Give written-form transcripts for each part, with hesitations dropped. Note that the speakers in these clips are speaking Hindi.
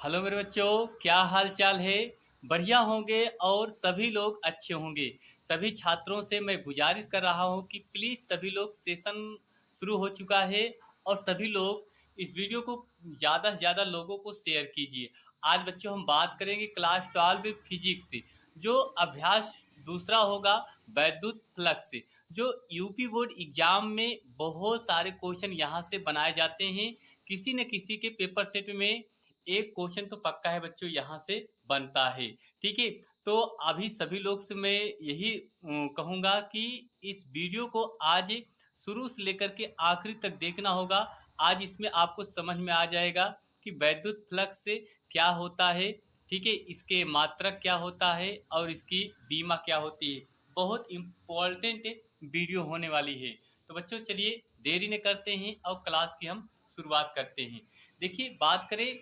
हेलो मेरे बच्चों, क्या हाल चाल है। बढ़िया होंगे और सभी लोग अच्छे होंगे। सभी छात्रों से मैं गुजारिश कर रहा हूं कि प्लीज़ सभी लोग सेशन शुरू हो चुका है और सभी लोग इस वीडियो को ज़्यादा से ज़्यादा लोगों को शेयर कीजिए। आज बच्चों हम बात करेंगे क्लास 12 फिजिक्स से। जो अभ्यास दूसरा होगा वैद्युत फ्लक्स से। जो यूपी बोर्ड एग्जाम में बहुत सारे क्वेश्चन यहाँ से बनाए जाते हैं। किसी न किसी के पेपर सेट में एक क्वेश्चन तो पक्का है बच्चों, यहाँ से बनता है। ठीक है, तो अभी सभी लोग से मैं यही कहूँगा कि इस वीडियो को आज शुरू से लेकर के आखिरी तक देखना होगा। आज इसमें आपको समझ में आ जाएगा कि वैद्युत फ्लक्स से क्या होता है। ठीक है, इसके मात्रक क्या होता है और इसकी बीमा क्या होती है। बहुत इम्पोर्टेंट वीडियो होने वाली है। तो बच्चों चलिए देरी न करते हैं और क्लास की हम शुरुआत करते हैं। देखिए बात करें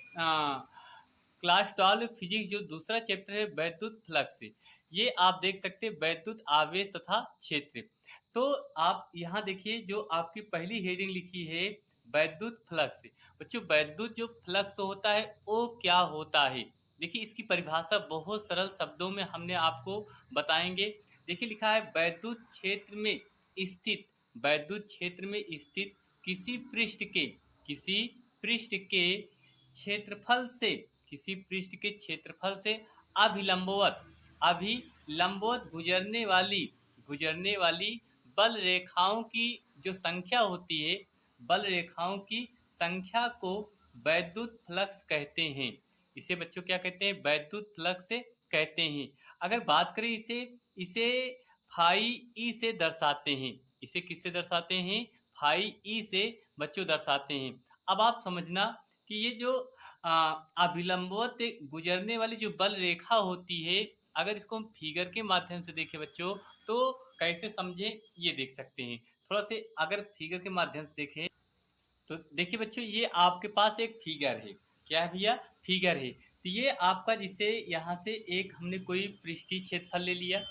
क्लास 12 फिजिक्स जो दूसरा चैप्टर है वैद्युत फ्लक्स से। ये आप देख सकते हैं वैद्युत आवेश तथा क्षेत्र। तो आप यहाँ देखिए जो आपकी पहली हेडिंग लिखी है वैद्युत फ्लक्स। बच्चों वैद्युत जो फ्लक्स होता है वो क्या होता है। देखिए इसकी परिभाषा बहुत सरल शब्दों में हमने आपको बताएंगे। देखिए लिखा है स्थित वैद्युत क्षेत्र में स्थित किसी पृष्ठ के क्षेत्रफल से अभिलंबवत गुजरने वाली बल रेखाओं की जो संख्या होती है, बल रेखाओं की संख्या को वैद्युत फ्लक्स कहते हैं। इसे बच्चों क्या कहते हैं, वैद्युत फ्लक्स कहते हैं। अगर बात करें इसे इसे फाई ई से दर्शाते हैं। इसे किससे दर्शाते हैं, फाई ई से बच्चों दर्शाते हैं। अब आप समझना कि ये जो अभिलंबवत गुजरने वाली जो बल रेखा होती है, अगर इसको हम फिगर के माध्यम से देखें बच्चों तो कैसे समझें ये देख सकते हैं। थोड़ा से अगर फिगर के माध्यम से देखें तो देखिए बच्चों ये आपके पास एक फिगर है। क्या है भैया, फिगर है। तो ये आपका जिसे यहाँ से एक हमने कोई पृष्ठीय क्षेत्रफल ले लिया।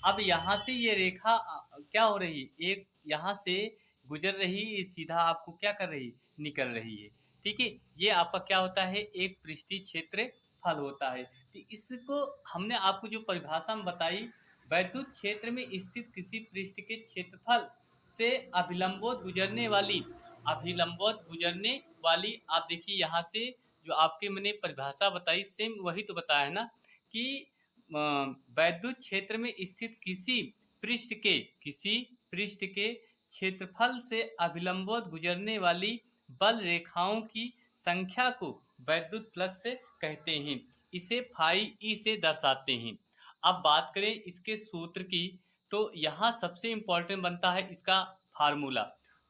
अब यहाँ से ये रेखा क्या हो रही है, एक यहाँ से गुजर रही, ये सीधा आपको क्या कर रही, निकल रही है। ठीक है, ये आपका क्या होता है, एक पृष्ठीय क्षेत्रफल होता है। तो इसको हमने आपको जो परिभाषा में बताई, वैद्युत क्षेत्र में स्थित किसी पृष्ठ के क्षेत्रफल से अभिलंबवत गुजरने वाली आप देखिए यहाँ से जो आपके मैंने परिभाषा बताई सेम वही तो बताया है ना कि वैद्युत क्षेत्र में स्थित किसी पृष्ठ के क्षेत्रफल से अभिलंबवत गुजरने वाली बल रेखाओं की संख्या को वैद्युत फ्लक्स कहते हैं। इसे फाई ई से दर्शाते हैं। अब बात करें इसके सूत्र की, तो यहाँ सबसे इम्पोर्टेंट बनता है इसका फार्मूला।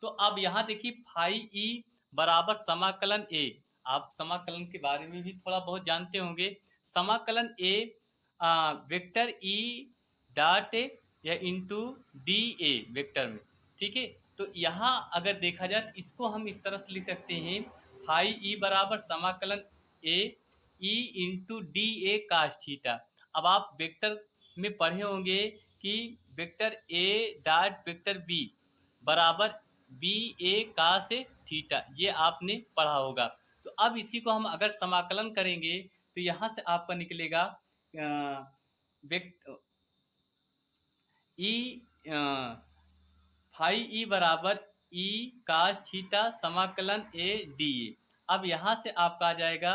तो अब यहाँ देखिए फाई ई बराबर समाकलन ए। आप समाकलन के बारे में भी थोड़ा बहुत जानते होंगे। समाकलन ए वेक्टर ई डॉट ए या इंटू डी ए वेक्टर में। ठीक है, तो यहाँ अगर देखा जाए तो इसको हम इस तरह से लिख सकते हैं, फाई ई बराबर समाकलन ए E into D A cos theta. अब आप वेक्टर में पढ़े होंगे कि vector A dot vector B बराबर बी ए कास थीटा, ये आपने पढ़ा होगा। तो अब इसी को हम अगर समाकलन करेंगे तो यहाँ से आपका निकलेगा ई फाई ई बराबर ई कास थीटा समाकलन ए डी ए। अब यहाँ से आपका आ जाएगा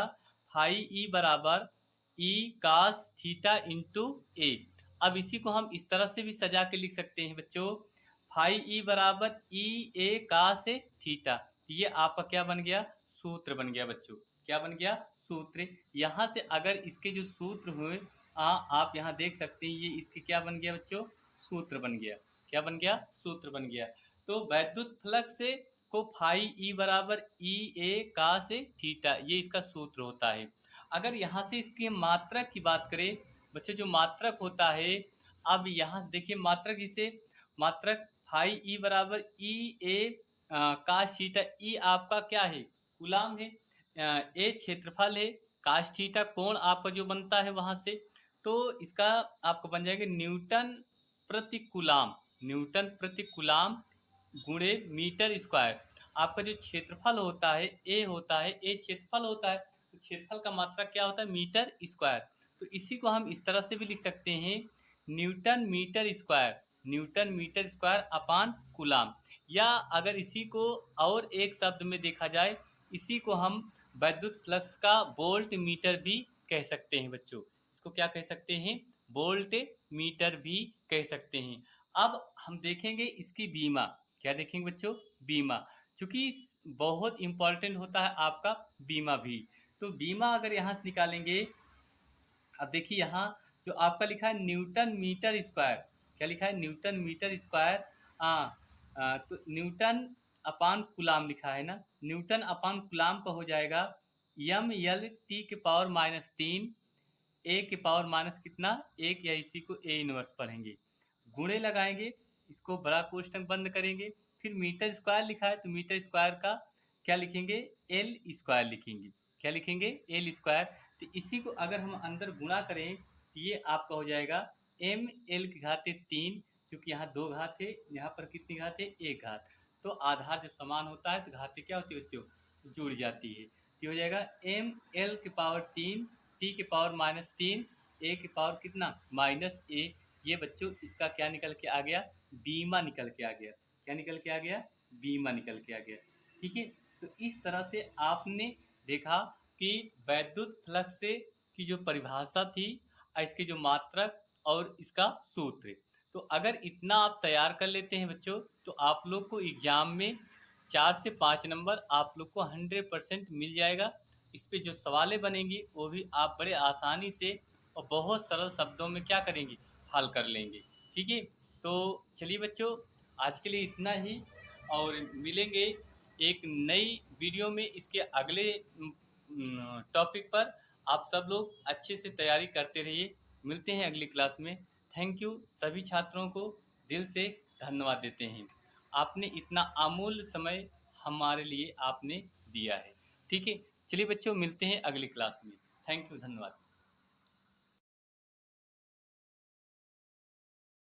फाई ई बराबर ई कास थीटा इंटू ए। अब इसी को हम इस तरह से भी सजा के लिख सकते हैं बच्चों, फाई ई बराबर ई ए कास थीटा। ये आपका क्या बन गया, सूत्र बन गया बच्चों। क्या बन गया, सूत्र। यहाँ से अगर इसके जो सूत्र हुए आप यहाँ देख सकते हैं, ये इसके क्या बन गया बच्चों, सूत्र बन गया। क्या बन गया, सूत्र बन गया। तो वैद्युत फ्लक्स को फाई ई बराबर ई ए कास थीटा, ये इसका सूत्र होता है। अगर यहाँ से इसकी मात्रक की बात करें बच्चों, जो मात्रक होता है, अब यहाँ से देखिए मात्रक, इसे मात्रक फाई ई बराबर ई ए कास थीटा। ई आपका क्या है, कूलाम है। ए क्षेत्रफल है, कास थीटा कोण आपका जो बनता है वहाँ से, तो इसका आपका बन जाएगा न्यूटन प्रति कूलाम गुणे मीटर स्क्वायर। आपका जो क्षेत्रफल होता है ए क्षेत्रफल होता है, तो क्षेत्रफल का मात्रक क्या होता है? Metre square. तो इसी को हम इस तरह से भी लिख सकते हैं, newton metre square, newton metre square upon coulomb. या अगर इसी को और एक शब्द में देखा जाए, इसी को हम वैद्युत फ्लक्स का वोल्ट मीटर भी कह सकते हैं बच्चों। इसको क्या कह सकते हैं? वोल्ट मीटर भी कह सकते हैं। अब हम देखेंगे इसकी बीमा। क्या देखेंगे बच्चों? बीमा। चूंकि बहुत इंपॉर्टेंट होता है आपका बीमा भी। तो बीमा अगर यहाँ से निकालेंगे, अब देखिए यहाँ जो आपका लिखा है न्यूटन मीटर स्क्वायर, क्या लिखा है? Newton metre square. हाँ, तो न्यूटन अपान कूलाम लिखा है ना, न्यूटन अपान कूलाम का हो जाएगा यम यल टी के पावर -3 ए के पावर माइनस कितना? एक, या इसी को ए इनवर्स पढ़ेंगे, गुणे लगाएंगे, इसको बड़ा कोष्टक बंद करेंगे, फिर मीटर स्क्वायर लिखा है तो मीटर स्क्वायर का क्या लिखेंगे? एल स्क्वायर लिखेंगे। क्या लिखेंगे? L square. तो इसी को अगर हम अंदर गुणा करें तो ये आपका हो जाएगा एम एल की घाते 3, क्योंकि यहाँ 2 घात है, यहाँ पर कितनी घात है? 1 घात। तो आधार जब समान होता है तो घातें क्या होती है बच्चों? जुड़ जाती है। तो हो जाएगा एम एल के पावर 3 टी के पावर -3 ए के पावर कितना? -1। ये बच्चों इसका क्या निकल के आ गया? बीमा निकल के आ गया। क्या निकल के आ गया? बीमा निकल के आ गया। ठीक है। तो इस तरह से आपने देखा कि वैद्युत फ्लक्स से की जो परिभाषा थी, इसके जो मात्रक और इसका सूत्र। तो अगर इतना आप तैयार कर लेते हैं बच्चों, तो आप लोग को एग्जाम में 4 से 5 नंबर आप लोग को 100% मिल जाएगा। इस पे जो सवालें बनेंगी वो भी आप बड़े आसानी से और बहुत सरल शब्दों में क्या करेंगे? हल कर लेंगे। ठीक है। तो चलिए बच्चों, आज के लिए इतना ही, और मिलेंगे एक नई वीडियो में इसके अगले टॉपिक पर। आप सब लोग अच्छे से तैयारी करते रहिए। मिलते हैं अगली क्लास में। Thank you. सभी छात्रों को दिल से धन्यवाद देते हैं। आपने इतना अमूल्य समय हमारे लिए आपने दिया है। ठीक है। चलिए बच्चों, मिलते हैं अगली क्लास में। थैंक यू, धन्यवाद।